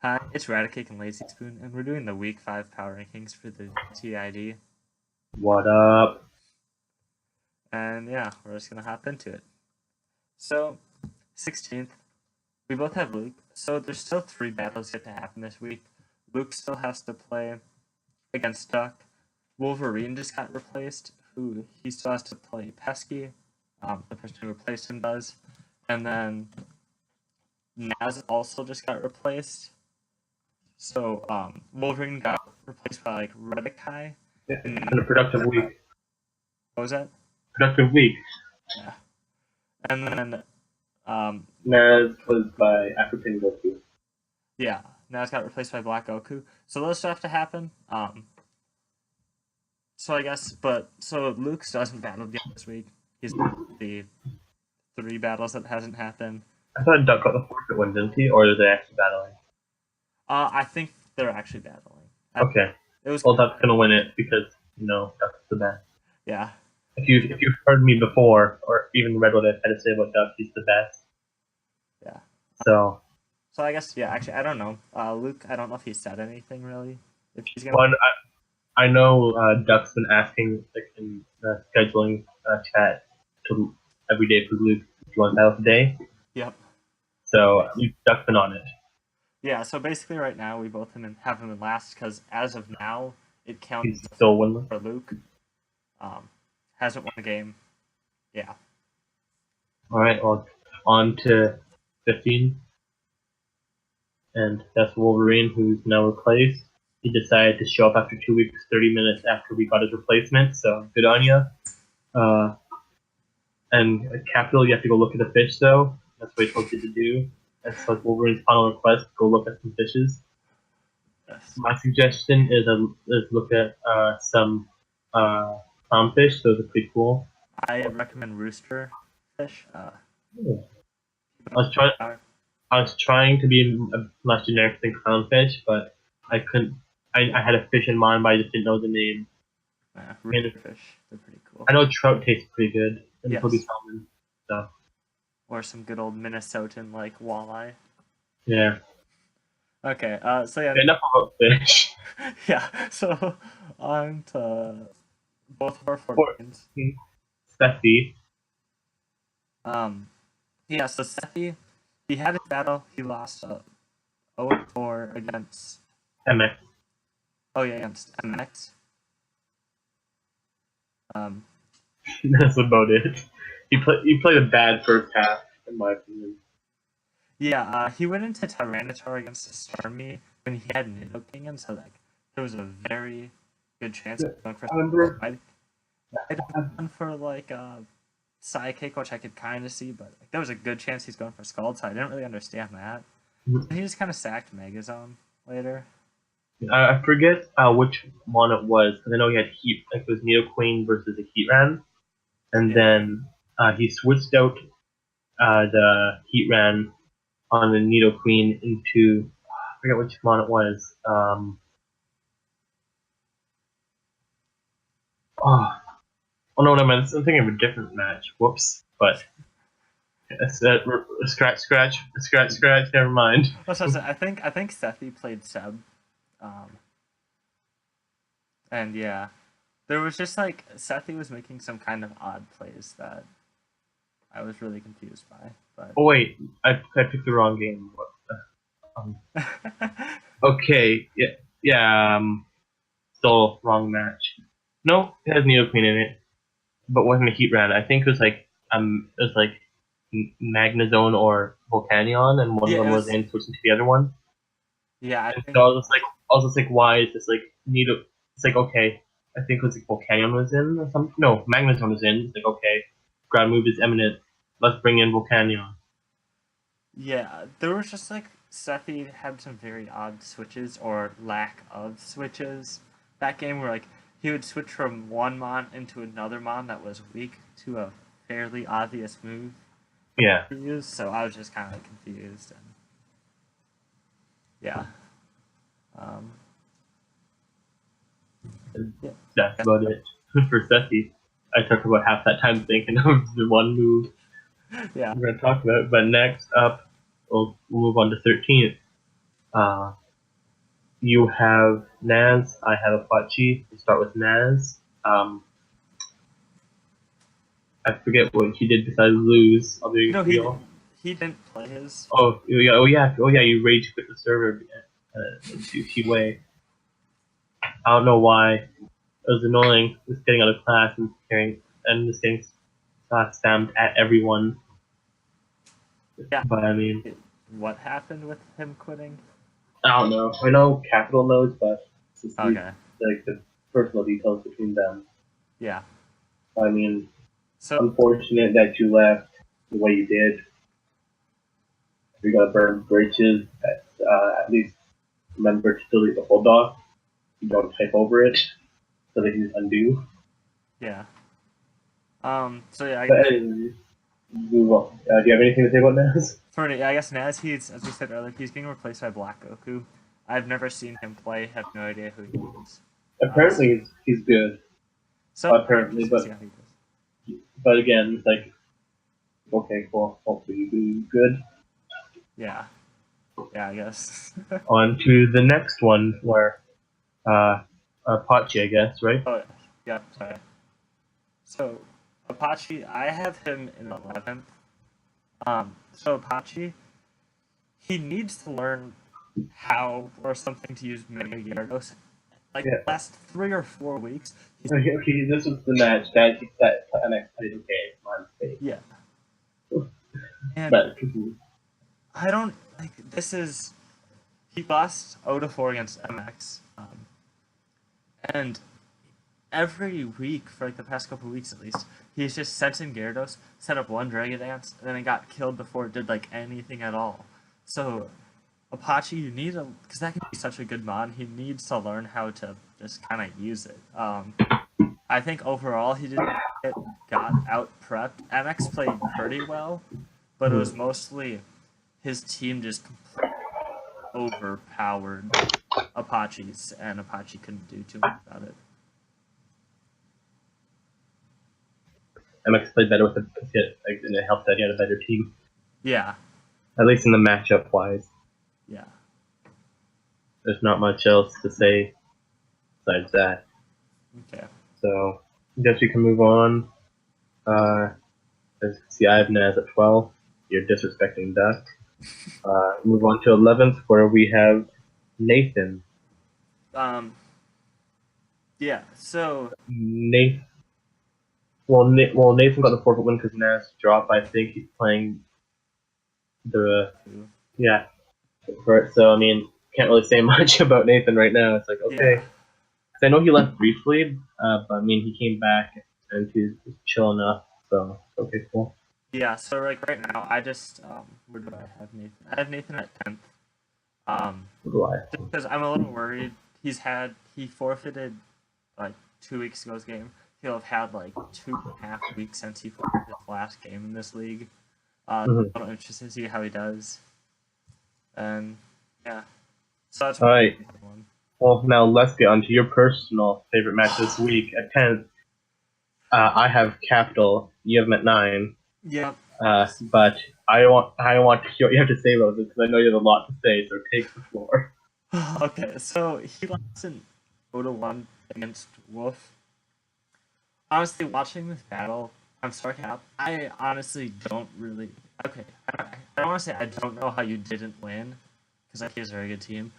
Hi, it's Raticake and LazySp00n, and we're doing the Week 5 Power Rankings for the VTID. What up? And yeah, we're just going to hop into it. So, 16th, we both have Luke, so there's still 3 battles yet to happen this week. Luke still has to play against Duck. Wolverine just got replaced, who he still has to play Pesky, the person who replaced him does. And then Naz also just got replaced. So, Wolverine got replaced by, like, Raticake. And a productive week. What was that? Productive week. Yeah. And then, Naz was by African Goku. yeah, Naz got replaced by Black Goku. So those stuff to happen. So I guess, so Luke doesn't battle yet this week. He's the 3 battles that hasn't happened. I thought Duck got the forfeit one, didn't he? Or are they actually battling? I think they're actually battling. Okay. It was. Well, Duck's gonna win it because Duck's the best. Yeah. If you've heard me before, or even read what I've had to say about Duck, he's the best. Yeah. So I guess actually I don't know. Luke, I don't know if he said anything really. If he's gonna. Well, I know Duck's been asking in the scheduling chat to every day for Luke if you want battle today. Yep. So Duck's been on it. Yeah, so basically right now we both have him in last because as of now it counts He's still winless for Luke. Hasn't won a game. Yeah. Alright, well, on to 15. And that's Wolverine, who's now replaced. He decided to show up after 2 weeks, 30 minutes after we got his replacement, so good on ya. And at Capital, you have to go look at the fish, though. That's what he told you to do. That's like Wolverine's final request, go look at some fishes. Yes. My suggestion is look at some clownfish, those are pretty cool. I recommend rooster fish. I was trying to be less generic than clownfish, but I couldn't. I had a fish in mind, but I just didn't know the name. Rooster fish, they're pretty cool. I know trout tastes pretty good, and yes. Toby salmon. So. Or some good old Minnesotan like walleye. Yeah. Okay. So yeah. Enough about fish. Yeah. So on to both of our 14s. Sethie. Yeah. So Sethie, he had a battle. He lost 0-4 against MX. Oh yeah, against MX. That's about it. He played a bad first half, in my opinion. Yeah, he went into Tyranitar against Starmie when he had Nidoking, so like there was a very good chance of going for. I'd gone for like Psychic, which I could kind of see, but like, there was a good chance he's going for Scald, so I didn't really understand that. And he just kind of sacked Megazone later. I forget which one it was, because I know he had Heat, like it was Nidoqueen versus a Heatran, and then he switched out the Heatran on the Nidoqueen into, I forget which one it was. Oh no, never mind. I'm thinking of a different match. Whoops. But scratch. Never mind. I think Sethie played Seb, and yeah, there was just like Sethie was making some kind of odd plays that I was really confused by. But oh wait, I picked the wrong game. Okay, yeah. Still wrong match. No, it has Nidoqueen in it, but wasn't a Heatran. I think it was like Magnezone or Volcanion, and one of them was in switching to the other one. Yeah, so I was just like, why is this like Nido? It's like, okay, I think it was like Volcanion was in or something. No, Magnezone was in. It's like, okay, ground move is eminent. Let's bring in Volcanion. Yeah, there was just like Sethie had some very odd switches or lack of switches that game where like he would switch from one mon into another mon that was weak to a fairly obvious move. Yeah. To use, so I was just kind of confused and yeah. That's about it for Sethie. I took about half that time thinking of the one move. Yeah. We're gonna talk about it, but next up we'll move on to 13th. You have Nance, I have Apache. We'll start with Nance. I forget what he did besides lose. I'll be No, real. he didn't play his. Oh yeah. You rage quit the server in a douchey way. I don't know why. It was annoying. Just getting out of class and carrying and the things stamped at everyone. Yeah. But I mean, What happened with him quitting? I don't know. I know Capital knows, but it's just Okay. like the personal details between them. Yeah. I mean, So unfortunate that you left the way you did. You gotta burn bridges. At least remember to delete the whole doc. You don't type over it, so they can just undo. yeah. So yeah, But anyways, move on. Do you have anything to say about Naz? I guess Naz, he's, as we said earlier, he's being replaced by Black Goku. I've never seen him play. Have no idea who he is. Apparently, he's good. So Apparently, but again, it's like, okay, cool. Hopefully, you do good. Yeah. Yeah, I guess. On to the next one, where Apache, I guess, right? Oh, yeah, sorry. So, Apache, I have him in 11th. So Apache, he needs to learn how or something to use Mega Gyarados. Like, the last 3 or 4 weeks, he's... Okay, this was the match that and I played okay, my mistake. Yeah. And But I don't, like, this is... He lost 0-4 against MX. And every week, for like the past couple weeks at least, he's just sent in Gyarados, set up one Dragon Dance, and then it got killed before it did like anything at all. So, Apache, you need to, because that can be such a good mod, he needs to learn how to just kind of use it. I think overall he didn't got out prepped. MX played pretty well, but it was mostly his team just completely overpowered Apache's, and Apache couldn't do too much about it. MX played better with the hit, like, and it helped that he had a better team. Yeah. At least in the matchup wise. Yeah. There's not much else to say besides that. Okay. So I guess we can move on. See, I have Naz at 12. You're disrespecting Duck. Move on to 11th, where we have Nathan. Yeah. So Nathan. Well, Nathan got the 4-foot win because Naz dropped. I think he's playing the so I mean, can't really say much about Nathan right now. It's like, okay. Because I know he left briefly, but I mean, he came back and he's chill enough, so okay, cool. Yeah, so like right now, I just, where do I have Nathan? I have Nathan at 10th. Just because I'm a little worried. He forfeited, like, 2 weeks ago's game. He'll have had, like, 2.5 weeks since he forfeited his last game in this league. I'm interested to see how he does. And, yeah. So that's alright. Well, now let's get on to your personal favorite match this week. At 10th, I have Capital. You have him at 9. Yeah. But I want to hear what you have to say about this because I know you have a lot to say. So take the floor. Okay, so he lost in 0-1 against Woof. Honestly, watching this battle, I'm sorry, Cap. I honestly don't really. Okay, I don't want to say I don't know how you didn't win, because like he's a very good team.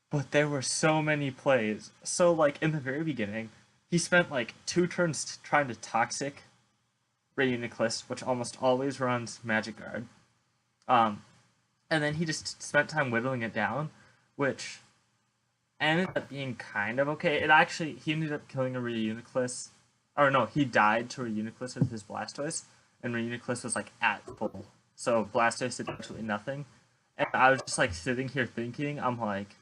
But there were so many plays. So like in the very beginning, he spent like 2 turns trying to toxic Reuniclus, which almost always runs Magic Guard. And then he just spent time whittling it down, which ended up being kind of okay. He ended up killing a Reuniclus. Or no, he died to Reuniclus with his Blastoise, and Reuniclus was like at full. So Blastoise did absolutely nothing. And I was just like sitting here thinking, I'm like,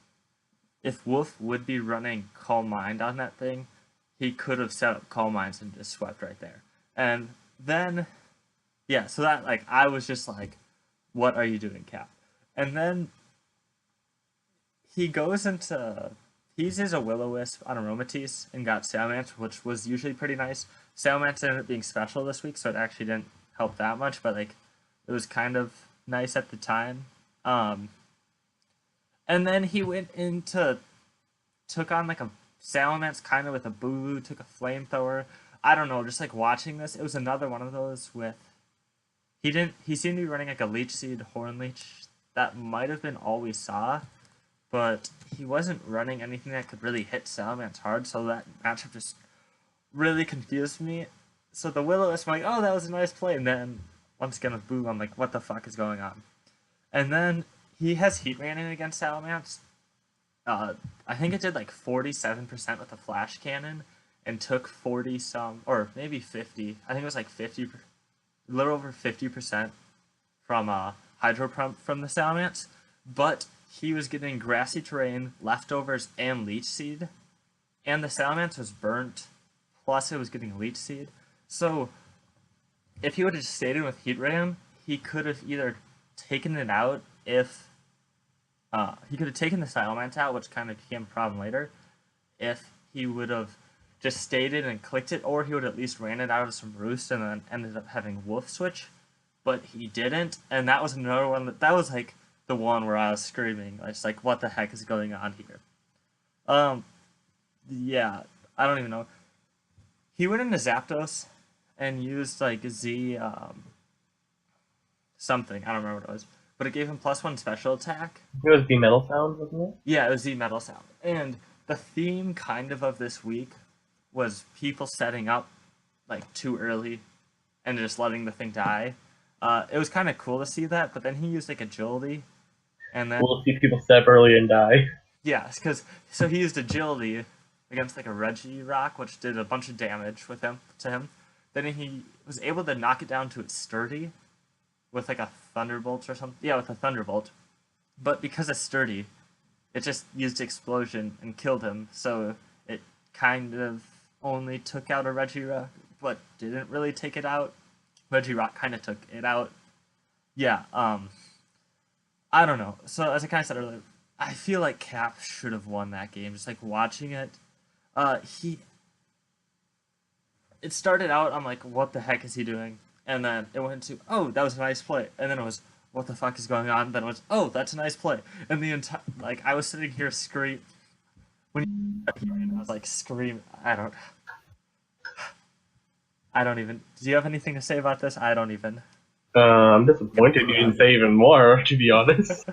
if Wolf would be running Calm Mind on that thing, he could have set up Calm Minds and just swept right there. And then, yeah, so that, like, I was just like, what are you doing, Cap? And then he goes into, he uses a Will-O-Wisp on Aromatisse and got Salamence, which was usually pretty nice. Salamence ended up being special this week, so it actually didn't help that much, but, like, it was kind of nice at the time. And then he went into took on like a Salamence kind of with a Boo, took a flamethrower. I don't know, just like watching this, it was another one of those with he seemed to be running like a Leech Seed, Horn Leech. That might have been all we saw, but he wasn't running anything that could really hit Salamence hard, so that matchup just really confused me. So the Will-O-Wisp, I'm like, oh, that was a nice play, and then once again with Boo, I'm like, what the fuck is going on? And then he has Heat Rainin against Salamence. I think it did like 47% with the Flash Cannon, and took 40 some, or maybe 50. I think it was like 50, a little over 50% from Hydro Pump from the Salamence. But he was getting Grassy Terrain, Leftovers, and Leech Seed, and the Salamence was burnt. Plus, it was getting Leech Seed. So, if he would have stayed in with Heat Ram, he could have either taken it out if he could have taken the Salamence out, which kind of became a problem later, if he would have just stayed in and clicked it, or he would at least ran it out of some roost and then ended up having Woof switch. But he didn't, and that was another one that was like the one where I was screaming. I was like, what the heck is going on here? Yeah, I don't even know. He went into Zapdos and used like Z something. I don't remember what it was, but it gave him +1 special attack. It was the Metal Sound, wasn't it? Yeah, it was Z Metal Sound. And the theme kind of this week was people setting up like too early and just letting the thing die. It was kind of cool to see that, but then he used like Agility, and then We'll see people step early and die. yeah, because so he used Agility against like a Regirock, which did a bunch of damage with him to him. Then he was able to knock it down to its Sturdy with like a Thunderbolt or something. Yeah, with a Thunderbolt. But because it's Sturdy, it just used Explosion and killed him. So it kind of only took out a Regirock, but didn't really take it out. Regirock kind of took it out. Yeah, I don't know. So as I kind of said earlier, I feel like Cap should have won that game. Just like watching it, it started out, I'm like, what the heck is he doing? And then it went to, oh, that was a nice play. And then it was, what the fuck is going on? Then it was, oh, that's a nice play. And the entire, like, I was sitting here screaming. When I was like, scream. I don't even. Do you have anything to say about this? I don't even. I'm disappointed you didn't say even more, to be honest.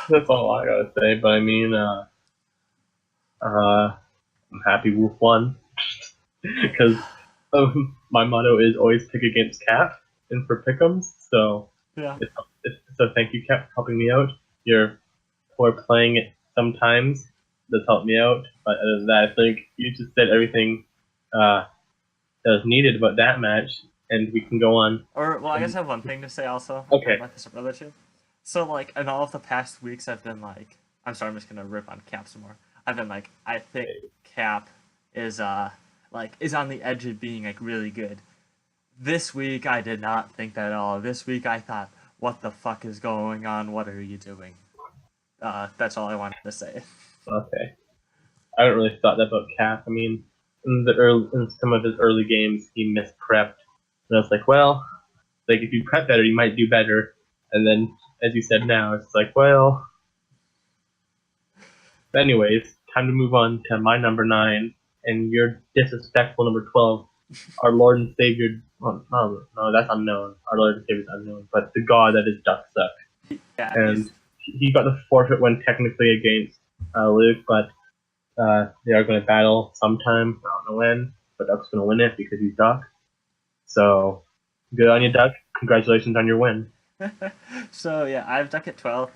That's all I gotta say, but I mean, I'm happy Wolf won. Because my motto is always pick against Cap and for pick'ems, so Yeah. So thank you, Cap, for helping me out. You're poor playing it sometimes. That's helped me out, but other than that, I think you just said everything that was needed about that match, and we can go on. Or, well, I guess I have one thing to say also. Okay. About this relationship. So, like, in all of the past weeks, I've been like, I'm sorry, I'm just gonna rip on Cap some more. I've been like, I think Cap is is on the edge of being like really good. This week, I did not think that at all. This week, I thought, what the fuck is going on? What are you doing? That's all I wanted to say. Okay. I don't really thought that about Cap. I mean, in some of his early games, he misprepped, and I was like, well, like if you prep better, you might do better. And then, as you said now, it's like, well. But anyways, time to move on to my number 9 and your disrespectful number 12. Our Lord and Savior. Well, no, that's unknown. Our Lord and Savior is unknown, but the god that is Ducksuck. Yeah, And he got the forfeit when technically against Luke, but they are going to battle sometime. I don't know when, but Duck's going to win it because he's Duck. So, good on you, Duck. Congratulations on your win. So yeah, I have Duck at 12.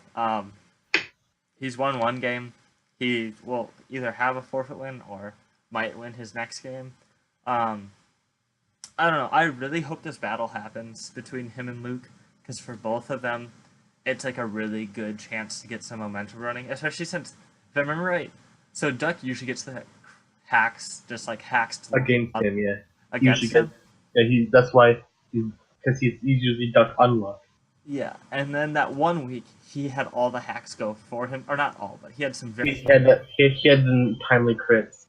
He's won one game. He will either have a forfeit win or might win his next game. I don't know. I really hope this battle happens between him and Luke, because for both of them, it's like a really good chance to get some momentum running. Especially since, if I remember right, so Duck usually gets the hacks, just like hacks to Against him, yeah. Against him? Yeah, that's why, because he's usually Duck unlocked. Yeah, and then that one week, he had all the hacks go for him. Or not all, but he had some very... He had the timely crits.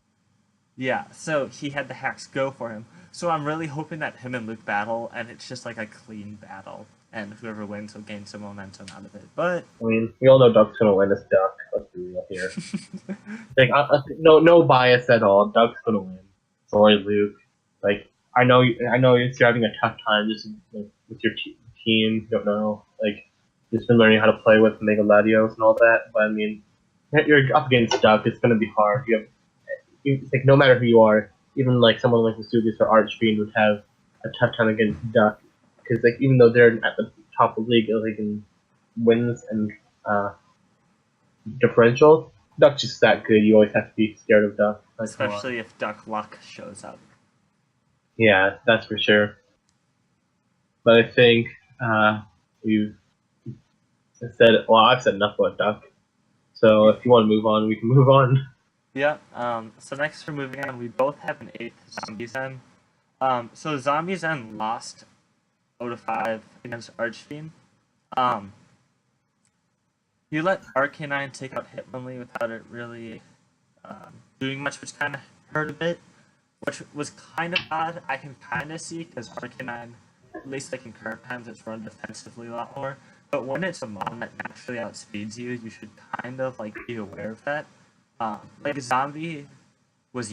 Yeah, so he had the hacks go for him. So I'm really hoping that him and Luke battle, and it's just like a clean battle. and whoever wins will gain some momentum out of it. But I mean, we all know Duck's gonna win this Duck. Let's be real here. Like, no bias at all. Duck's gonna win. Sorry, Luke. Like, I know you're having a tough time just like, with your team. You don't know, like, just been learning how to play with Mega Latios and all that. But I mean, you're up against Duck. It's gonna be hard. It's like no matter who you are, even like someone like Vesuvius or Archfiend would have a tough time against Duck because like even though they're at the top of the league, like in wins and differential, Duck's just that good. You always have to be scared of Duck. Like, especially if Duck luck shows up. Yeah, that's for sure. But I think we've said. Well, I've said enough about Duck. So if you want to move on, we can move on. Yeah. So next we're moving on. We both have an 8th ZombieZen. So ZombieZen lost 0-5 against Archfiend. He let Arcanine take out Hitmonlee without it really doing much, which kind of hurt a bit. Which was kind of odd. I can kind of see because Arcanine, at least like in current times, it's run defensively a lot more. But when it's a mon that naturally outspeeds you, you should kind of like be aware of that. Like Zombie was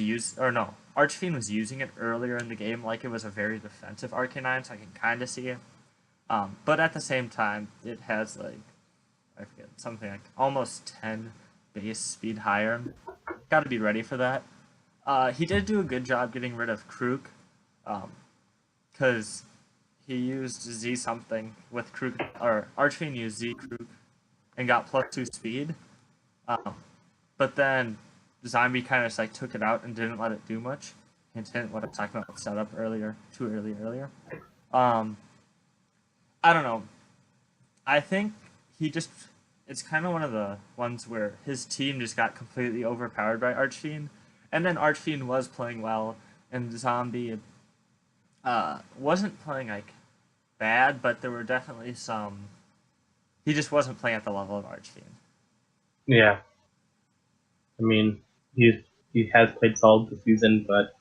Archfiend was using it earlier in the game like it was a very defensive Arcanine, so I can kind of see it. But at the same time, it has like, I forget, something like almost 10 base speed higher. Gotta be ready for that. He did do a good job getting rid of Krook, because he used Z something with Krook, or Archfiend used Z Krook and got +2 speed. But then Zombie kind of just like took it out and didn't let it do much. Hint, hint, what I was talking about setup earlier, too earlier. I don't know. I think it's kind of one of the ones where his team just got completely overpowered by Archfiend. And then Archfiend was playing well, and Zombie wasn't playing like bad, but there were definitely some. He just wasn't playing at the level of Archfiend. Yeah. I mean, he has played solid this season, but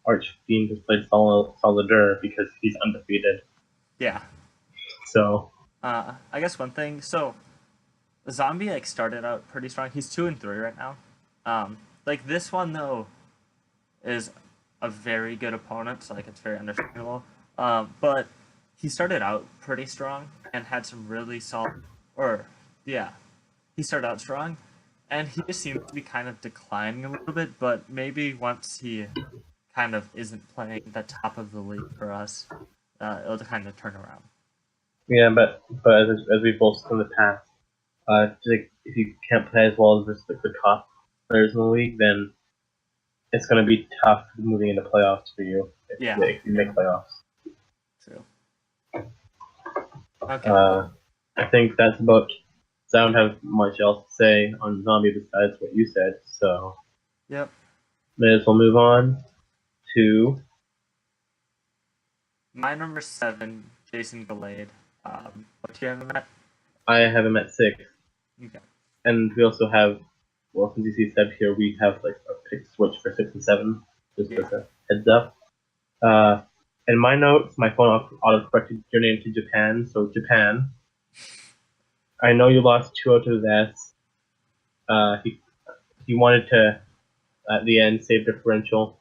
Archfiend has played solider because he's undefeated. Yeah. So. I guess one thing. So, Zombie like started out pretty strong. He's 2-3 right now. Like this one though, is a very good opponent, so like it's very understandable. But he started out pretty strong and had some really solid. He started out strong, and he just seems to be kind of declining a little bit. But maybe once he kind of isn't playing the top of the league for us, it'll kind of turn around. Yeah, but as we've both said in the past, like if you can't play as well as the top players in the league, then it's going to be tough moving into playoffs for you if you make playoffs. True. Okay. I think that's about. So I don't have much else to say on Zombie besides what you said. So. Yep. May as well move on to my number 7, JasonGallade. What do you have him at? I have him at 6. Okay. And we also have, well, since you see Seb here, we have like a pick switch for 6 and 7, just as a heads up. In my notes, my phone auto-corrected your name to Japan, so Japan. I know you lost 2 out of that. He wanted to, at the end, save differential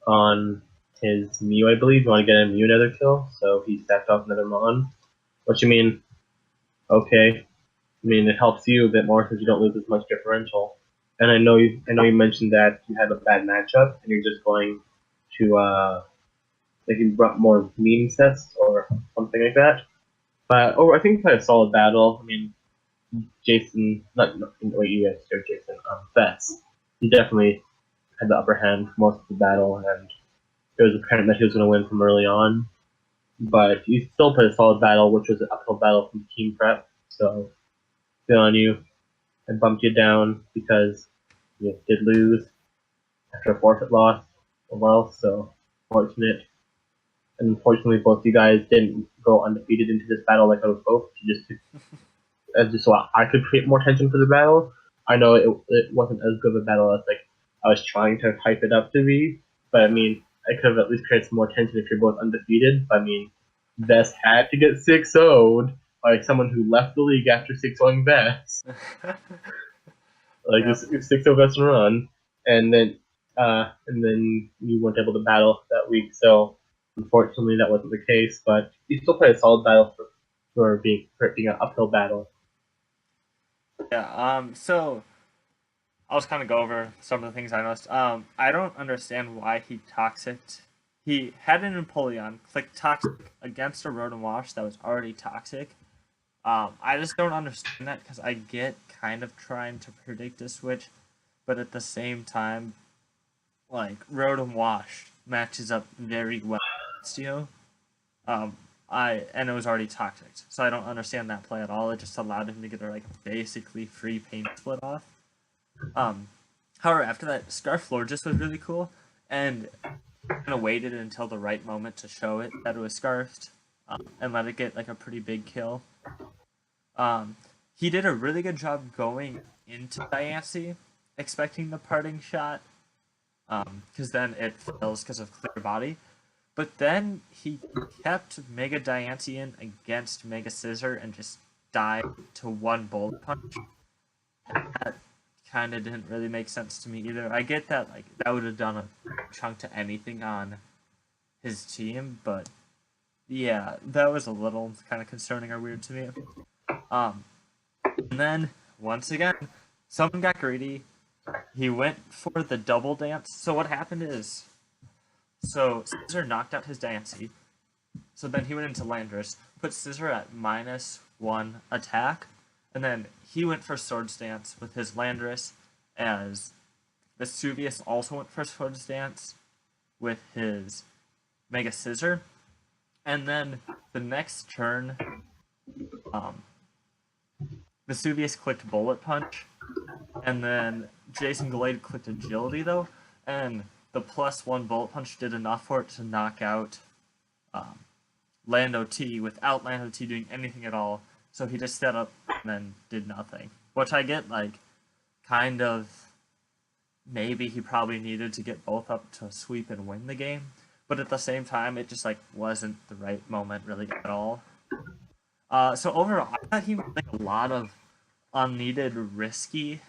on his Mew, I believe. You want to get a Mew another kill, so he stacked off another Mon. Which, I mean, okay. I mean, it helps you a bit more since you don't lose as much differential. And I know you mentioned that you had a bad matchup, and you're just going to like you brought more meme sets or something like that. But I think you played a solid battle. I mean, Jason, Fess, he definitely had the upper hand for most of the battle, and it was apparent that he was going to win from early on. But you still played a solid battle, which was an uphill battle from team prep. So, good on you. I bumped you down because you did lose after a forfeit loss. Well, so fortunate. And unfortunately, both you guys didn't go undefeated into this battle like I was hoped. Just so I could create more tension for the battle. I know it wasn't as good of a battle as like I was trying to hype it up to be, but I mean, I could have at least created some more tension if you're both undefeated. But I mean, Vest had to get 6-0'd by someone who left the league after 6-0 Vest. Like, Yep. it was 6-0 Vest and run, and then you weren't able to battle that week, so unfortunately that wasn't the case, but you still played a solid battle for being an uphill battle. Yeah, so I'll just kind of go over some of the things I noticed. I don't understand why he toxicked. He had an Empoleon click toxic against a Rotom Wash that was already toxic. I just don't understand that because I get kind of trying to predict a switch, but at the same time, like Rotom Wash matches up very well against you. And it was already toxic, so I don't understand that play at all. It just allowed him to get a like basically free paint split off. However, after that, Scarflord just was really cool, and kind of waited until the right moment to show it that it was scarfed, and let it get like a pretty big kill. He did a really good job going into Diancie, expecting the parting shot, because then it fails because of clear body. But then he kept Mega Diancie in against Mega Scissor and just died to one bullet punch. That kind of didn't really make sense to me either. I get that like that would have done a chunk to anything on his team, but yeah, that was a little kind of concerning or weird to me. And then once again, someone got greedy. He went for the double dance. So what happened is, so Scissor knocked out his Diancie. So then he went into Landorus, put Scissor at -1 attack, and then he went for Swords Dance with his Landorus, as Vesuvius also went for Swords Dance with his Mega Scissor. And then the next turn, Vesuvius clicked Bullet Punch, and then JasonGallade clicked Agility though, and the +1 Bullet Punch did enough for it to knock out Lando T without Lando T doing anything at all. So he just set up and then did nothing. Which I get, like, kind of, maybe he probably needed to get both up to sweep and win the game. But at the same time, it just, like, wasn't the right moment really at all. So overall, I thought he made like, a lot of unneeded, risky,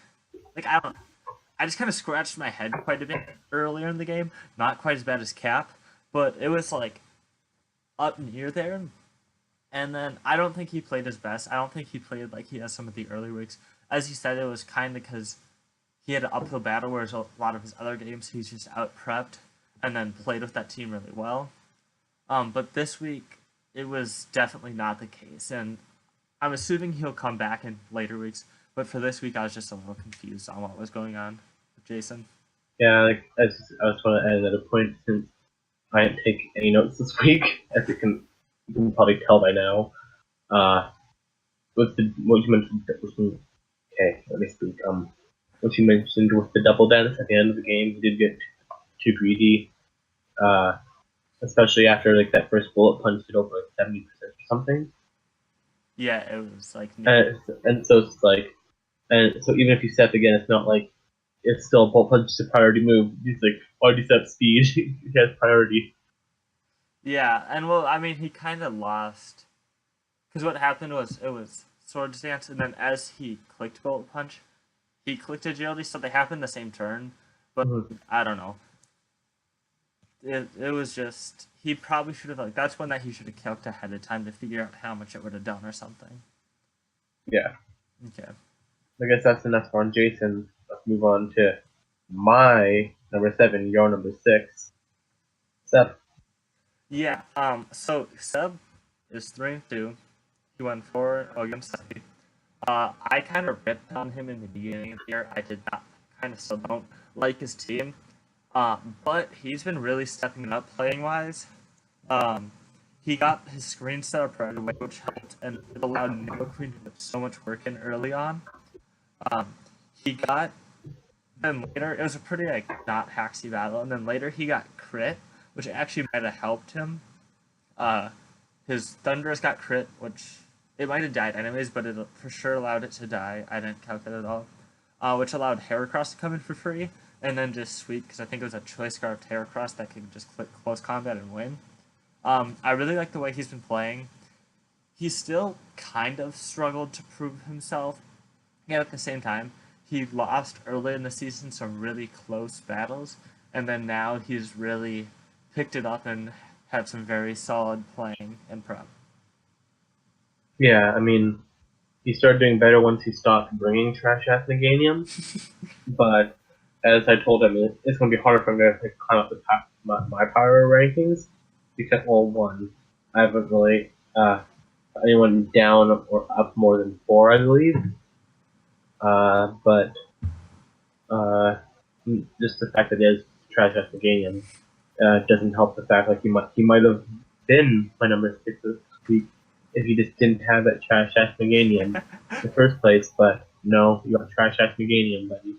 like, I just kind of scratched my head quite a bit earlier in the game. Not quite as bad as Cap, but it was, like, up near there. And then I don't think he played his best. I don't think he played like he has some of the early weeks. As he said, it was kind of because he had an uphill battle, whereas a lot of his other games he's just out prepped and then played with that team really well. But this week it was definitely not the case, and I'm assuming he'll come back in later weeks. But for this week, I was just a little confused on what was going on with Jason. Yeah, like I just want to add another point since I didn't take any notes this week, as you can probably tell by now. What you mentioned? Okay, let me speak. What you mentioned with the double dance at the end of the game, he did get too greedy. Especially after like that first bullet punch did over like 70% or something. Yeah, it was like. And so it's like, and so even if you step again, it's not like it's still a bullet punch is a priority move. He's like, why do you step speed? He has priority. Yeah, and well, I mean, he kind of lost. Because what happened was, it was Swords Dance, and then as he clicked Bullet Punch, he clicked Agility, so they happened the same turn. But I don't know. It was just, he probably should have, like, that's one that he should have kept ahead of time to figure out how much it would have done or something. Yeah. Okay. I guess that's enough on Jason. Let's move on to my number 7, your number 6. Seth. Yeah, so Seb is 3-2. He went 4 against Sethie. I kind of ripped on him in the beginning of the year. I did not, kind of still don't like his team. But he's been really stepping it up playing-wise. He got his screen set up right away, which helped, and it allowed Nidoqueen to put so much work in early on. He got then later, it was a pretty like not hacksy battle, and then later he got crit, which actually might have helped him. His Thunderous got crit, which it might have died anyways, but it for sure allowed it to die. I didn't calculate it all. Which allowed Heracross to come in for free, and then just sweep, because I think it was a Choice Scarf Heracross that could just click close combat and win. I really like the way he's been playing. He's still kind of struggled to prove himself. Yet at the same time, he lost early in the season some really close battles, and then now he's really picked it up and had some very solid playing and prep. Yeah, I mean, he started doing better once he stopped bringing trash at Meganium, but as I told him, it's going to be harder for him to climb up the my power rankings because, well, one, I haven't really anyone down or up more than 4, I believe. But just the fact that he has trash at Meganium doesn't help the fact like he might have been my number 6 this week if he just didn't have that trash ass Meganium in the first place. But no, you got trash ass Meganium, buddy.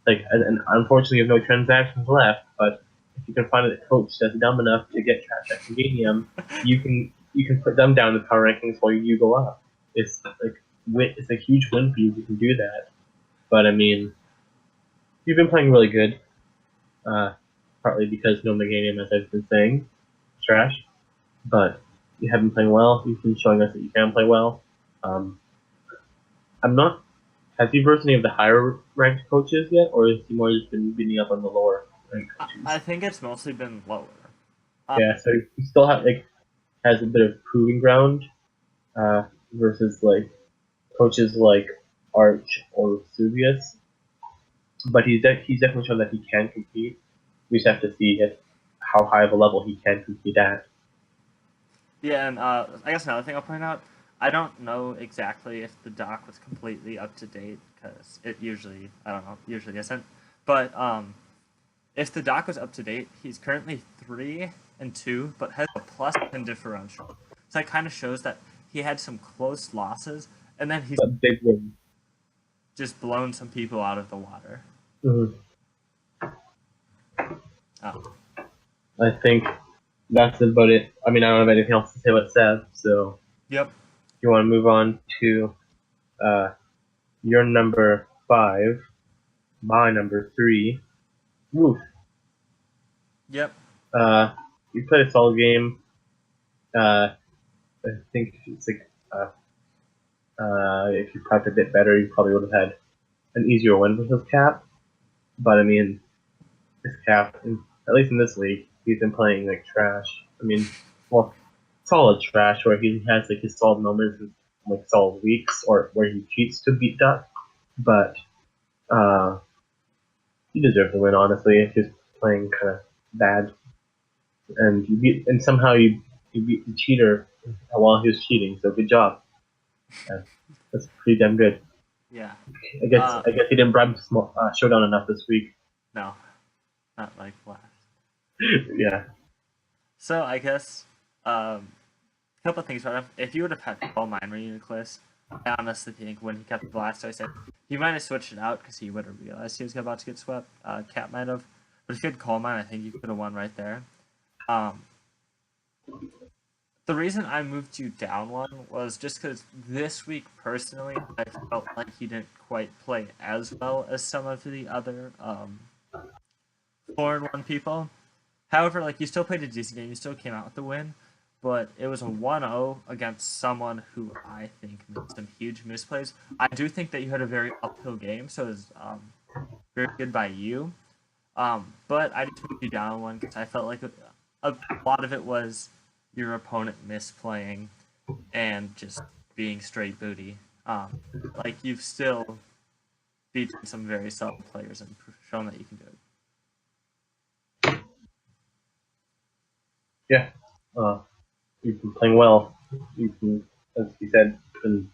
Like, and unfortunately, you have no transactions left. But if you can find a coach that's dumb enough to get trash ass Meganium, you can put them down in the power rankings while you go up. It's it's a huge win for you if you can do that. But I mean, you've been playing really good. Partly because no Meganium, as I've been saying, is trash. But you have been playing well. You've been showing us that you can play well. I'm not. Has he versed any of the higher ranked coaches yet, or has he more just been beating up on the lower ranked coaches? I think it's mostly been lower. Yeah, so he still has a bit of proving ground versus coaches like Arch or Vesuvius. But he's definitely shown that he can compete. We just have to see how high of a level he can compete at. Yeah, and I guess another thing I'll point out, I don't know exactly if the doc was completely up to date because it usually, I don't know, usually isn't. But if the doc was up to date, he's currently 3-2, but has a +10 differential. So that kind of shows that he had some close losses, and then he's A big win. just blown some people out of the water. Mm-hmm. Oh. I think that's about it. I mean, I don't have anything else to say about Seth, so Yep. you want to move on to your number 5, my number 3, Woof. Yep. You played a solid game. I think it's if you prepped a bit better, you probably would have had an easier win with his cap. But I mean, his cap, at least in this league, he's been playing like trash. I mean, well, solid trash where he has like his solid moments and like solid weeks, or where he cheats to beat Duck. But he deserved the win, honestly. If he's playing kind of bad, and somehow you beat the cheater while he was cheating. So good job. That's pretty damn good. Yeah. I guess he didn't bribe Showdown enough this week. No, not like last. Yeah. So I guess a couple of things about him. If you would have had all mine Reuniclus, I honestly think when he kept the Blastoise in, he might have switched it out because he would have realized he was about to get swept. Cat might have. But if you had Calm Mine, I think you could have won right there. The reason I moved you down one was just because this week, personally, I felt like he didn't quite play as well as some of the other 4-1 people. However, like, you still played a decent game, you still came out with the win, but it was a 1-0 against someone who I think made some huge misplays. I do think that you had a very uphill game, so it was very good by you. But I just moved you down one because I felt like a lot of it was your opponent misplaying and just being straight booty. Like, you've still beaten some very solid players and shown that you can do it. Yeah. You've been playing well. You've been, as you said, been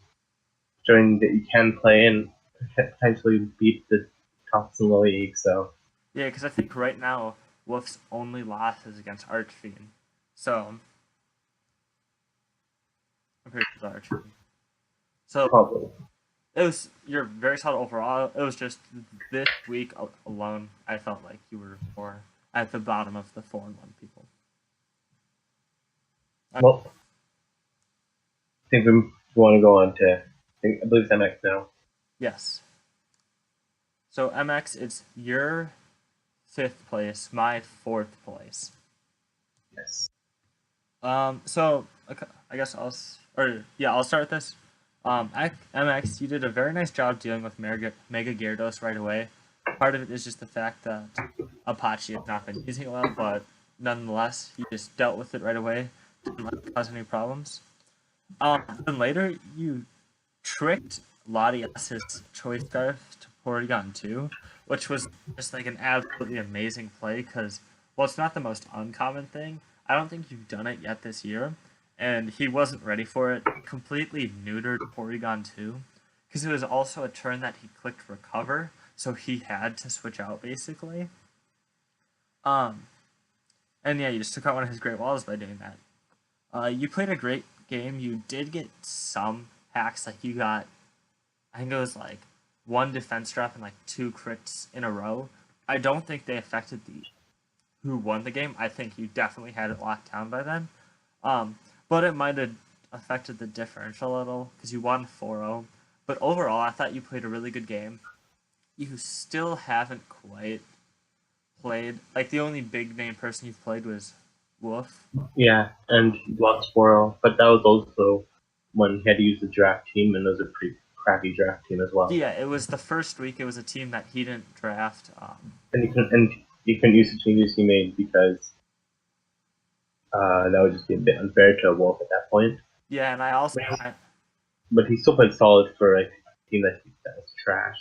showing that you can play and potentially beat the tops in the league. So Yeah, because I think right now Woof's only loss is against Archfiend. So I'm pretty sure it's Archfiend. So probably. you're very solid overall. It was just this week alone, I felt like you were more at the bottom of the 4-1 people. Well, I think we want to go on to, I believe it's MX now. Yes. So MX, it's your 5th place, my 4th place. Yes. So okay, I guess I'll start this. MX, you did a very nice job dealing with Mega Gyarados right away. Part of it is just the fact that Apache has not been using it well, but nonetheless, you just dealt with it right away. Didn't let it cause any problems. Then later, you tricked Latias's Choice Scarf to Porygon 2, which was just like an absolutely amazing play because, well, it's not the most uncommon thing. I don't think you've done it yet this year, and he wasn't ready for it. Completely neutered Porygon 2 because it was also a turn that he clicked Recover, so he had to switch out basically. Um, and yeah, you just took out one of his Great Walls by doing that. You played a great game. You did get some hacks, like you got, I think it was like one defense drop and like 2 crits in a row. I don't think they affected the who won the game. I think you definitely had it locked down by then. But it might have affected the differential a little because you won 4-0. But overall, I thought you played a really good game. You still haven't quite played. Like the only big name person you've played was Woof. Yeah, and Bloxboro, but that was also when he had to use the draft team, and it was a pretty crappy draft team as well. Yeah, it was the first week. It was a team that he didn't draft. And he couldn't use the changes he made because that would just be a bit unfair to Wolf at that point. Yeah, and I also, But he still played solid for like a team that was trash.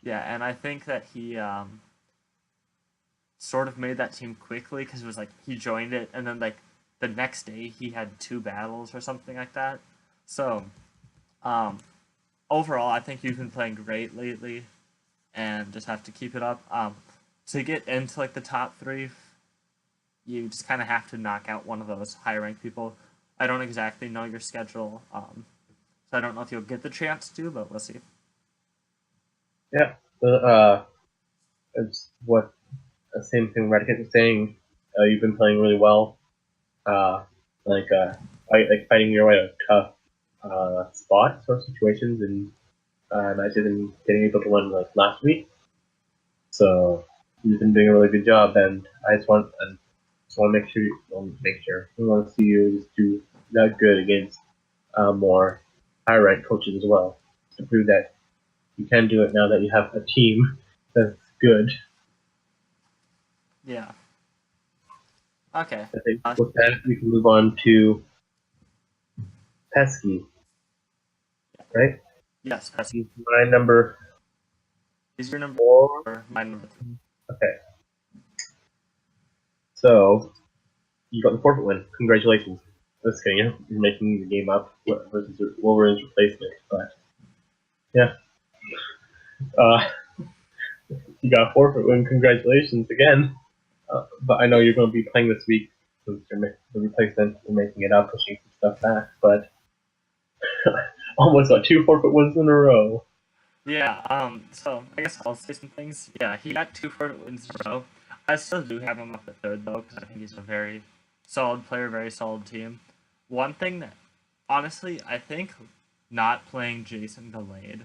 yeah, and I think that he sort of made that team quickly because it was like he joined it, and then like the next day he had 2 battles or something like that. So, overall, I think you've been playing great lately, and just have to keep it up. To get into like the top 3, you just kind of have to knock out one of those high ranked people. I don't exactly know your schedule, so I don't know if you'll get the chance to, but we'll see. Yeah, it's what the same thing Raticake was saying. You've been playing really well. Like fighting your way out of tough spots or situations, and matches and getting able to win like last week. So you've been doing a really good job, and I just want to make sure we want to see you just do that good against more high ranked coaches as well to prove that you can do it now that you have a team that's good. Yeah. Okay. I think with that we can move on to Pesky, right? Yes, that's He's my number is your number 4. or my number 3. Okay. So you got the forfeit win. Congratulations. Just kidding. You're making the game up versus Wolverine's replacement, but yeah. You got a forfeit win. Congratulations again. But I know you're going to be playing this week since you're the replacement. You're making it up, pushing some stuff back, but almost got 2 forfeit wins in a row. Yeah, so I guess I'll say some things. Yeah, he got 2 forfeit wins in a row. I still do have him up at 3rd, though, because I think he's a very solid player, very solid team. One thing that, honestly, I think not playing JasonGallade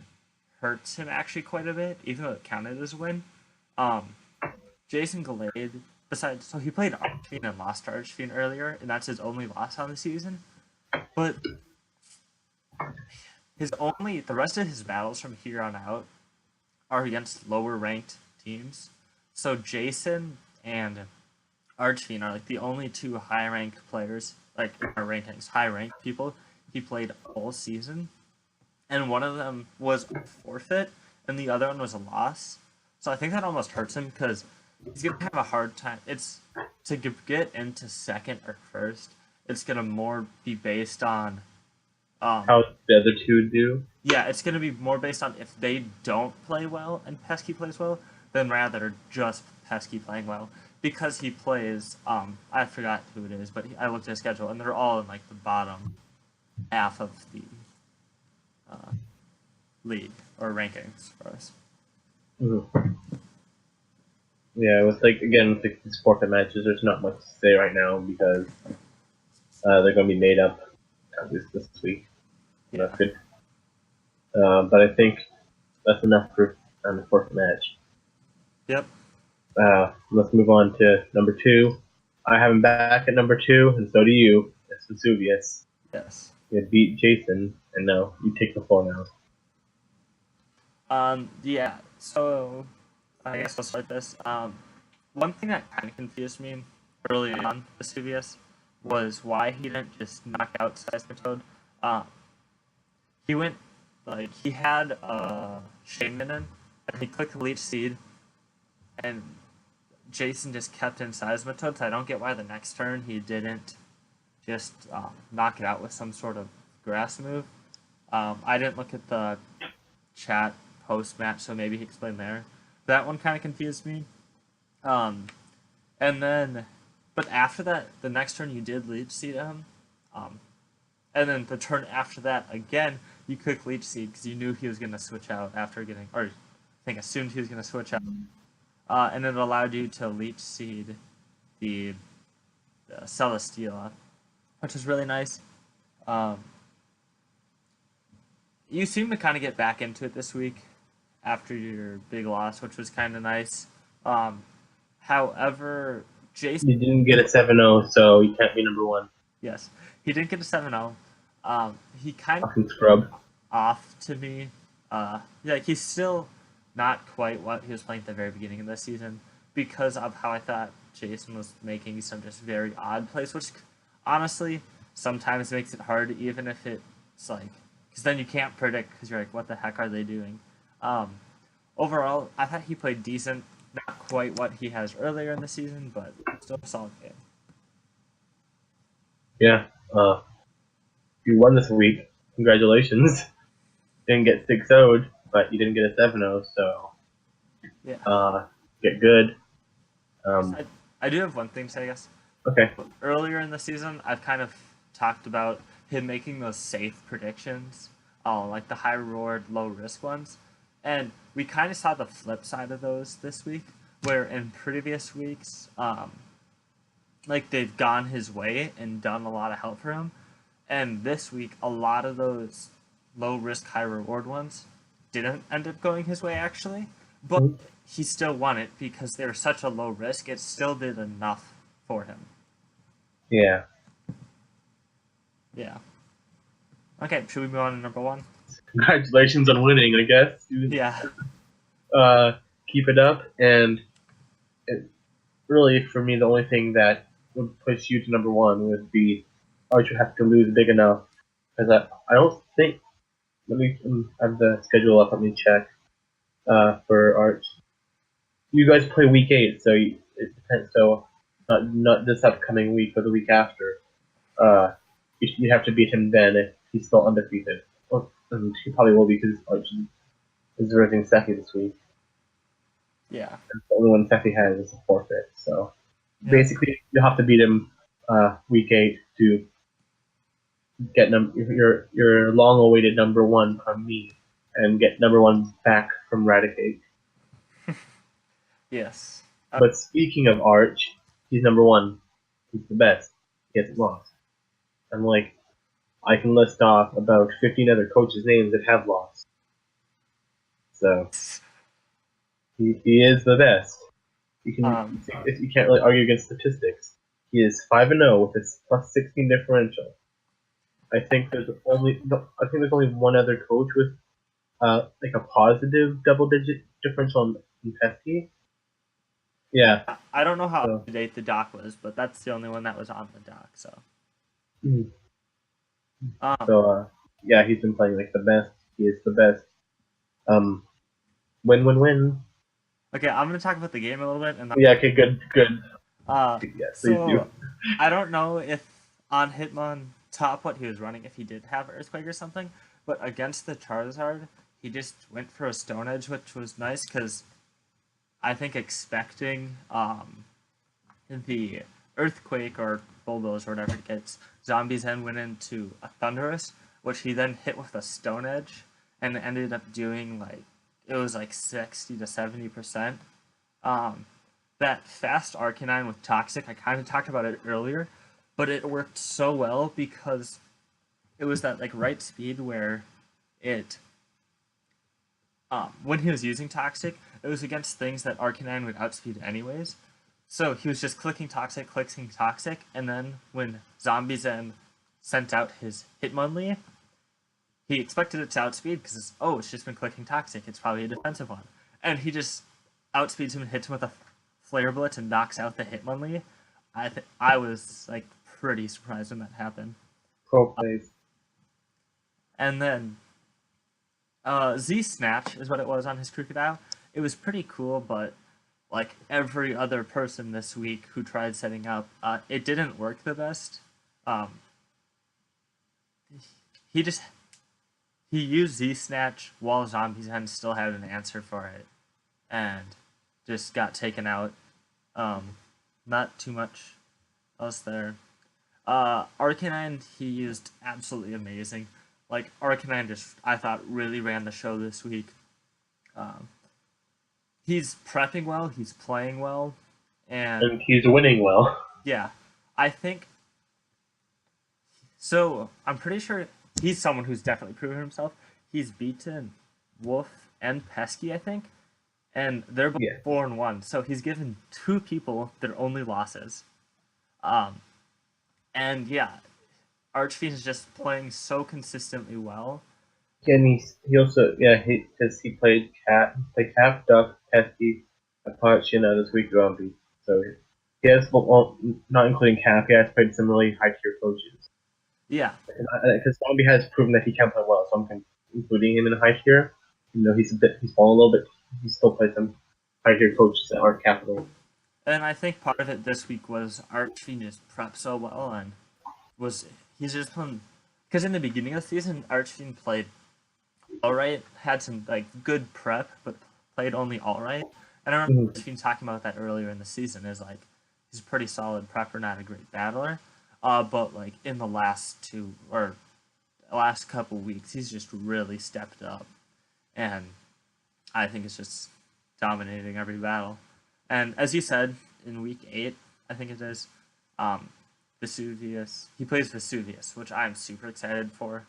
hurts him actually quite a bit, even though it counted as a win. JasonGallade, besides, so he played Archfiend and lost to Archfiend earlier, and that's his only loss on the season. But the rest of his battles from here on out are against lower ranked teams. So Jason and Archfiend are like the only 2 high ranked players, like in our rankings, high ranked people he played all season. And one of them was a forfeit, and the other one was a loss. So I think that almost hurts him because he's gonna have a hard time. It's to get into 2nd or 1st. It's gonna more be based on how the other 2 do. Yeah, it's gonna be more based on if they don't play well and Pesky plays well, than rather just Pesky playing well. Because he plays, I forgot who it is, but I looked at his schedule, and they're all in like the bottom half of the league or rankings for us. Mm-hmm. Yeah, with like these forfeit matches, there's not much to say right now because they're going to be made up at least this week. Yeah. That's good. But I think that's enough for the forfeit match. Yep. Let's move on to number 2. I have him back at number 2, and so do you. against Vesuvius. Yes. You beat Jason, and now you take the floor now. Yeah, so I guess I'll start this. One thing that kind of confused me early on Vesuvius was why he didn't just knock out Seismitoad. He went, he had Shaman in, and he clicked the Leech Seed, and Jason just kept in Seismitoad, so I don't get why the next turn he didn't just knock it out with some sort of grass move. I didn't look at the chat post-match, so maybe he explained there. That one kind of confused me. And then, but after that, the next turn you did Leech Seed him. And then the turn after that, again, you click Leech Seed because you knew he was going to switch out after getting, or I think assumed he was going to switch out. And it allowed you to Leech Seed the Celesteela, which is really nice. You seem to kind of get back into it this week after your big loss, which was kind of nice. However, Jason... You didn't get a 7-0, so you can't be number one. Yes, he didn't get a 7-0. He kind Fucking scrub. off to me. He's still not quite what he was playing at the very beginning of the season because of how I thought Jason was making some just very odd plays, which honestly sometimes makes it hard, even if it's like, because then you can't predict because you're like, what the heck are they doing? Overall, I thought he played decent, not quite what he has earlier in the season, but still a solid game. Yeah, you won this week. Congratulations. Didn't get 6-0'd, but you didn't get a 7-0, so Yeah. Get good. I do have one thing to say, I guess. Okay. Earlier in the season, I've kind of talked about him making those safe predictions, like the high reward, low risk ones. And we kind of saw the flip side of those this week, where in previous weeks, they've gone his way and done a lot of help for him. And this week, a lot of those low risk, high reward ones didn't end up going his way, actually. But he still won it because they were such a low risk, it still did enough for him. Yeah. Yeah. Okay, should we move on to number one? Congratulations on winning, I guess. Yeah. Keep it up, and really, for me, the only thing that would push you to number one would be Arch would have to lose big enough, because I don't think, let me have the schedule up, let me check, for Arch. You guys play week 8, so it depends, so not this upcoming week, but the week after. You have to beat him then if he's still undefeated. And he probably will be because Arch is visiting Sethie this week. Yeah. And the only one Sethie has is a forfeit. So basically, you have to beat him week 8 to get your long-awaited number one from me, and get number one back from Raticake. Yes. But speaking of Arch, he's number one. He's the best. He hasn't lost. I'm like, I can list off about 15 other coaches' names that have lost. So he is the best. You can't really argue against statistics. He is 5-0 with his plus 16 differential. I think there's only one other coach with a positive double-digit differential in Pesky. Yeah. I don't know how up to date the doc was, but that's the only one that was on the doc. So. Yeah, he's been playing the best. He is the best. Win. Okay, I'm gonna talk about the game a little bit, and yeah. Okay, good. Yes, please do. I don't know if on Hitmon top what he was running, if he did have Earthquake or something, but against the Charizard, he just went for a Stone Edge, which was nice because I think expecting the Earthquake or Bulldoze or whatever it gets, ZombieZen went into a Thunderous, which he then hit with a Stone Edge, and ended up doing it was 60 to 70%. That fast Arcanine with Toxic, I kind of talked about it earlier, but it worked so well because it was that right speed where it when he was using Toxic, it was against things that Arcanine would outspeed anyways. So he was just clicking Toxic, and then when ZombieZen sent out his Hitmonlee, he expected it to outspeed because it's just been clicking Toxic. It's probably a defensive one. And he just outspeeds him and hits him with a Flare Blitz and knocks out the Hitmonlee. I was like pretty surprised when that happened. Pro plays. And then Z-Snatch is what it was on his Crocodile. It was pretty cool, but like every other person this week who tried setting up, it didn't work the best. He used Z-Snatch while ZombieZen still had an answer for it, and just got taken out. Not too much else there. Arcanine, he used absolutely amazing. Like, Arcanine just, I thought, really ran the show this week. He's prepping well, he's playing well, and he's winning well. Yeah, I think... So, I'm pretty sure he's someone who's definitely proven himself. He's beaten Woof and Pesky, I think, and they're both 4-1. So he's given 2 people their only losses. And yeah, Archfiend is just playing so consistently well. And he also because he played Cat, Duck, Pesky, Apache, and this week Zombie. So he has, well, not including Cap, he has played similarly high tier coaches. Yeah, because Zombie has proven that he can play well, so I'm including him in high tier. You know, he's fallen a little bit. He still plays some high tier coaches that aren't capital. And I think part of it this week was Archfiend just prepped so well, and he's just playing, because in the beginning of the season Archfiend played alright, had some like good prep, but played only alright. And I remember Archfiend talking about that earlier in the season, is like he's a pretty solid prepper, not a great battler. But like in the last couple weeks, he's just really stepped up, and I think it's just dominating every battle. And as you said, in week 8, I think it is, Vesuvius. He plays Vesuvius, which I'm super excited for.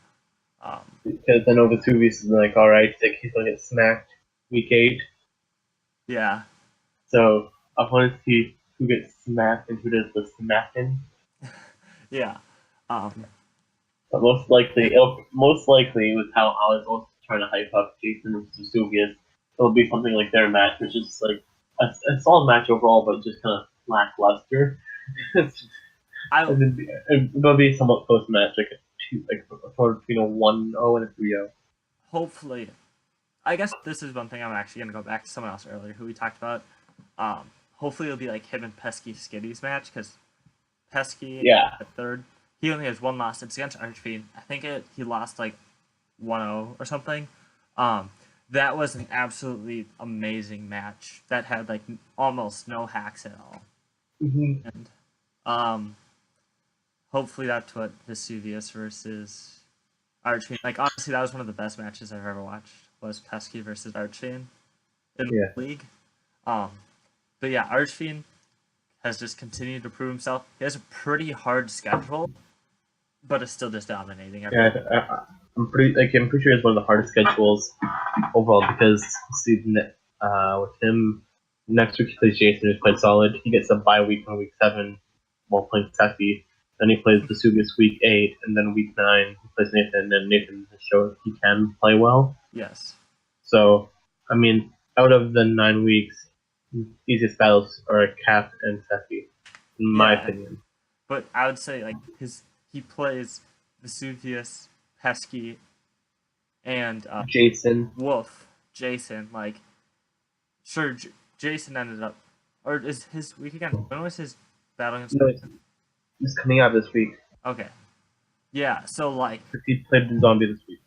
Because I know Vesuvius is like, alright, he's gonna get smacked week 8. Yeah. So I want to see who gets smacked and who does the smacking. Yeah. But most likely with how I was also trying to hype up Jason and Vesuvius, it'll be something like their match, which is like a solid match overall, but just kind of lackluster. It'll be a somewhat close match, like between a 1-0 and a 3-0. Hopefully. I guess this is one thing I'm actually going to go back to someone else earlier who we talked about. Hopefully it'll be like him and Pesky Skitty's match, because Pesky at third, he only has 1 loss. It's against Archfiend. I think he lost like 1-0 or something. That was an absolutely amazing match that had like almost no hacks at all. And hopefully that's what Vesuvius versus Archfiend. Like, honestly, that was one of the best matches I've ever watched, was Pesky versus Archfiend in the league. But yeah, Archfiend has just continued to prove himself. He has a pretty hard schedule, but is still just dominating everything. Yeah, I'm pretty sure it's one of the hardest schedules overall, because with him next week he plays Jason, who's quite solid. He gets a bye week on week 7 while playing Sethie. Then he plays Vesuvius week 8, and then week 9 he plays Nathan, and Nathan has shown he can play well. Yes. So, I mean, out of the 9 weeks, easiest battles are Cap and Sethie, in my opinion. But I would say like he plays Vesuvius, Pesky, and Jason. Woof. Jason, like, sure, Jason ended up, or is his week again? When was his battle against Jason? He's coming out this week. Okay. Yeah, so like, he played the zombie this week.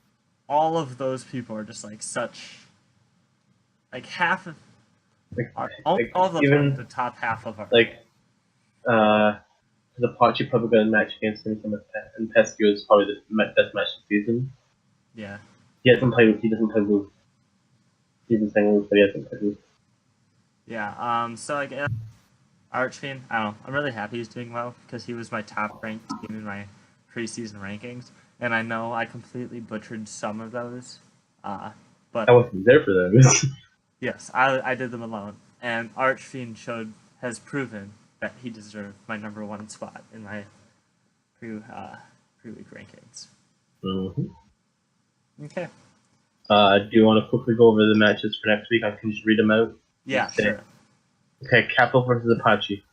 All of those people are just like such, like half of, all of them even are the top half of our. Like, the Apache probably got a match against him, and Pesky was probably the best match of the season. Yeah. He doesn't play Woof. He's been saying Woof, but he hasn't played Woof. Yeah, so I guess Archfiend, I don't know, I'm really happy he's doing well, because he was my top ranked team in my preseason rankings, and I know I completely butchered some of those, but I wasn't there for those. Yes, I did them alone, and Archfiend has proven that he deserved my #1 spot in my 3-week rankings. Mm-hmm. Okay. Do you want to quickly go over the matches for next week? I can just read them out. Yeah, sure. Okay, Capital versus Apache.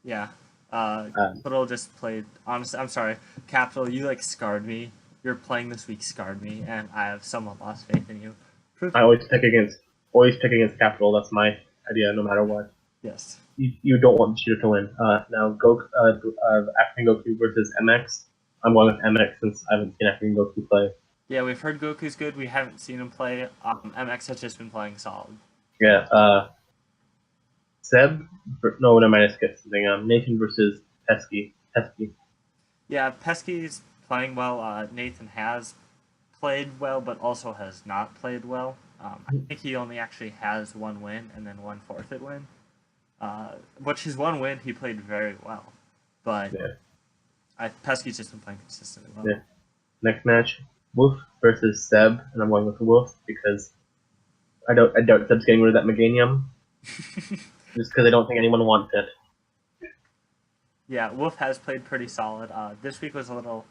Yeah. Capital just played. Honestly, I'm sorry. Capital, you like scarred me. Your playing this week scarred me, and I have somewhat lost faith in you. I always pick against Capital. That's my idea, no matter what. Yes. You don't want the cheater to win. Now, African Goku versus MX. I'm going with MX since I haven't seen African Goku play. Yeah, we've heard Goku's good. We haven't seen him play. MX has just been playing solid. Yeah. Seb. No, never mind. I skipped something. Nathan versus Pesky. Yeah, Pesky's playing well. Nathan has played well, but also has not played well. I think he only actually has one win and then one forfeit win. Which his one win, he played very well. But Pesky's just been playing consistently well. Yeah. Next match, Woof versus Seb, and I'm going with Woof because I doubt Seb's getting rid of that Meganium. Just because I don't think anyone wants it. Yeah, Woof has played pretty solid. This week was a little.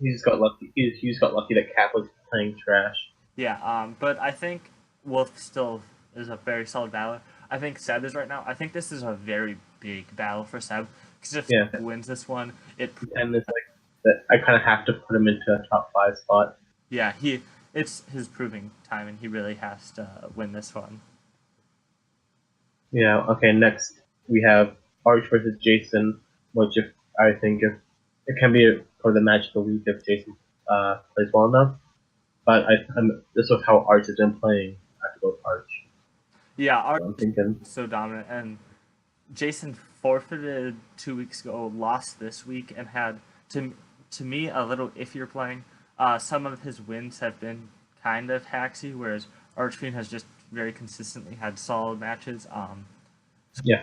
He just got lucky. He just got lucky that Cap was playing trash. Yeah, but I think Wolf still is a very solid battler. I think Seb is right now. I think this is a very big battle for Seb because if Seb wins this one, and it's like that. I kind of have to put him into a top 5 spot. Yeah, it's his proving time, and he really has to win this one. Yeah. Okay. Next we have Arch versus Jason, which I think it can be for the match of the week if Jason plays well enough. But this was how Arch has been playing. I have to go with Arch. Yeah, Arch I'm thinking is so dominant, and Jason forfeited 2 weeks ago, lost this week, and had to me a little iffier playing. Some of his wins have been kind of hacksy, whereas Archfiend has just very consistently had solid matches. So I'm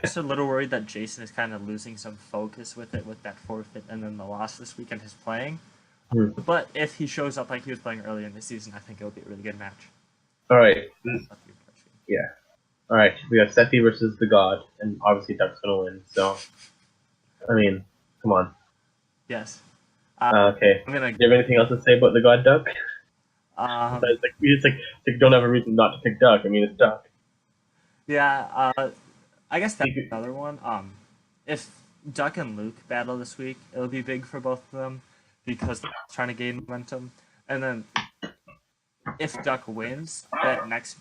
just a little worried that Jason is kind of losing some focus with it, with that forfeit and then the loss this week and his playing. But if he shows up like he was playing earlier in the season, I think it'll be a really good match. All right. Yeah. All right. We have Sethie versus the God, and obviously Duck's gonna win. So, I mean, come on. Yes. Okay. Do you have anything else to say about the God Duck? It's like don't have a reason not to pick Duck. I mean, it's Duck. Yeah. I guess that's another one. If Duck and Luke battle this week, it'll be big for both of them because they're trying to gain momentum. And then if Duck wins, that next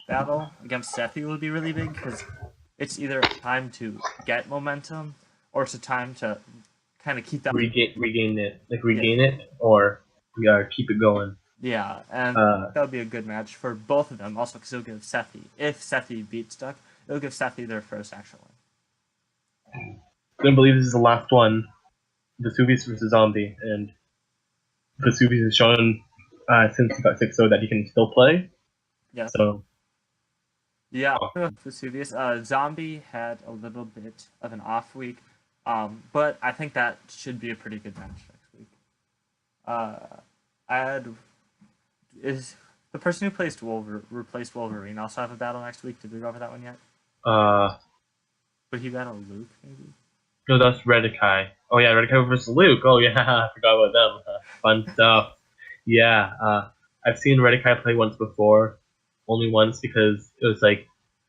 battle against Sethie will be really big because it's either a time to get momentum or it's a time to kind of keep that regain it, or keep it going. Yeah, and that'll be a good match for both of them. Also, because it'll give Sethie, if Sethie beats Duck, it'll give Sethie their first actual win. I don't believe this is the last one. Vesuvius versus Zombie, and Vesuvius has shown since he got 6-0 that he can still play. Yeah. So. Yeah, Vesuvius. Zombie had a little bit of an off week, but I think that should be a pretty good match next week. Is the person who replaced Wolverine also have a battle next week? Did we go over that one yet? Would he battle Luke, maybe? No, that's Raticake. Oh yeah, Raticake versus Luke. Oh yeah, I forgot about them. Fun stuff. Yeah, I've seen Raticake play once before, only once because it was like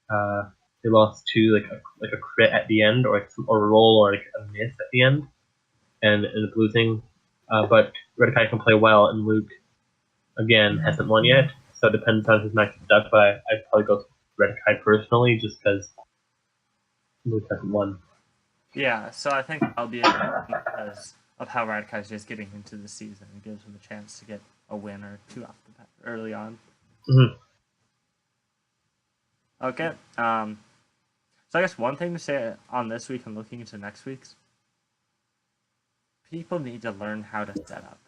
they lost to like a crit at the end, or a roll, or like a miss at the end, and ended up losing. But Raticake can play well, and Luke again hasn't won yet, so it depends on his match with Duck. But I'd probably go with Raticake personally, just because Luke hasn't won. Yeah, so I think that'll be because of how Raticake is just getting into the season. It gives him a chance to get a win or two off the bat early on. Mm-hmm. Okay. So I guess one thing to say on this week and looking into next week's, people need to learn how to set up.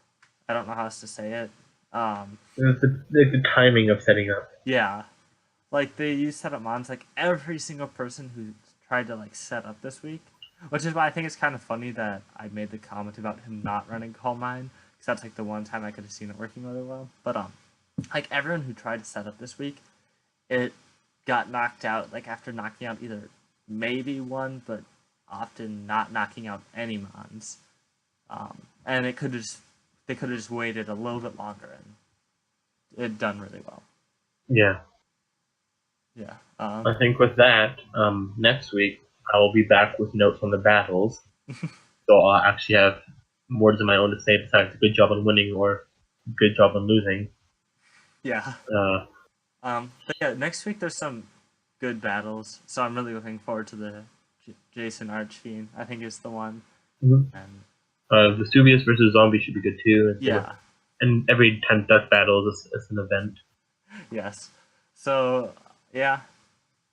I don't know how else to say it. The timing of setting up. Yeah. Like, they use setup mons, like, every single person who tried to, like, set up this week, which is why I think it's kind of funny that I made the comment about him not running Call Mine, because that's, like, the one time I could have seen it working really well. But, like, everyone who tried to set up this week, it got knocked out, like, after knocking out either maybe one, but often not knocking out any mons. And they could have just waited a little bit longer, and it done really well. Yeah. Yeah. I think with that, next week I will be back with notes on the battles. So I'll actually have words of my own to say besides good job on winning or good job on losing. Yeah. But yeah, next week there's some good battles, so I'm really looking forward to the Jason Archfiend. I think is the one. Mm-hmm. And Vesuvius versus Zombie should be good too. yeah. And every 10th Death Battle is an event. Yes. So yeah,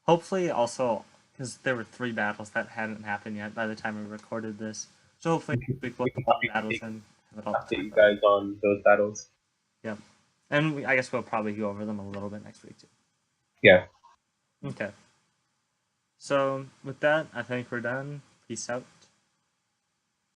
hopefully also because there were 3 battles that hadn't happened yet by the time we recorded this. So hopefully we will have all the battles and have it all Update you guys on those battles. Yep. And I guess we'll probably go over them a little bit next week too. Yeah. Okay. So with that, I think we're done. Peace out.